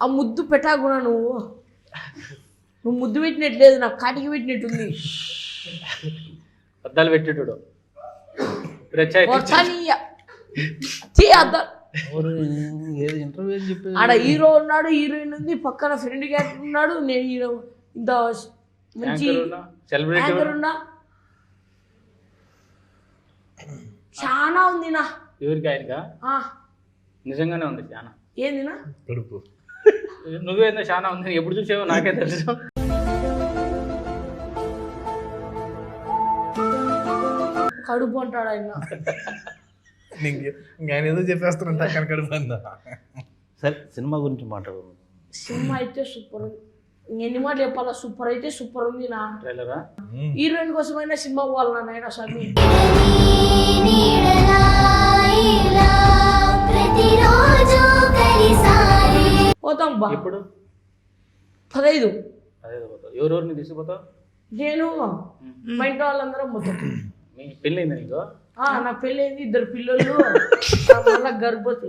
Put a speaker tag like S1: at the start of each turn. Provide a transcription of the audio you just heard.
S1: ఆ ముద్దు పెట్టాకున్నా నువ్వు ముద్దు పెట్టినట్లేదు, నాకు కాటికి పెట్టినట్టుంది.
S2: అద్దాలు పెట్టేటోడు
S3: ఇంటర్వ్యూ చెప్పి
S1: ఆడ హీరో ఉన్నాడు, హీరోయిన్ ఉంది, పక్కన ఫ్రెండ్ క్యారెక్టర్ ఉన్నాడు, నేను హీరో ఇంత మంచి యాంకర్ ఉన్నా. చాలా ఉంది నా.
S2: ఎవరికి ఆయనకా? నిజంగానే ఉంది చాలా.
S1: ఏందినా
S3: కడుపు?
S2: నువ్వేందో చాలా ఉంది, ఎప్పుడు చూసావో నాకే తెలుసు.
S1: కడుపు అంటాడు ఆయన.
S3: ఆయన ఏదో చెప్పేస్తారంట అక్కడ కడుపు అందా. సరే సినిమా గురించి మాట్లాడు.
S1: సినిమా అయితే సూపర్ ఉంది, ఎన్ని మాటలు చెప్పాలా, సూపర్ అయితే సూపర్ ఉంది నా.
S2: ట్రైలరా?
S1: హీరోయిన్ కోసమైనా సినిమా పోవాలన్నా నాయన స్వామి. పోతాం బా.
S2: ఎప్పుడు?
S1: 15.
S2: ఎవరెవరిని తీసుకుపోతావు?
S1: నేను మా ఇంట్లో వాళ్ళందరం పోతాం.
S2: మీ పెళ్ళైందా నీకు?
S1: నాకు పెళ్ళి అయింది, 2 పిల్లలు, మళ్ళీ గర్భవతి.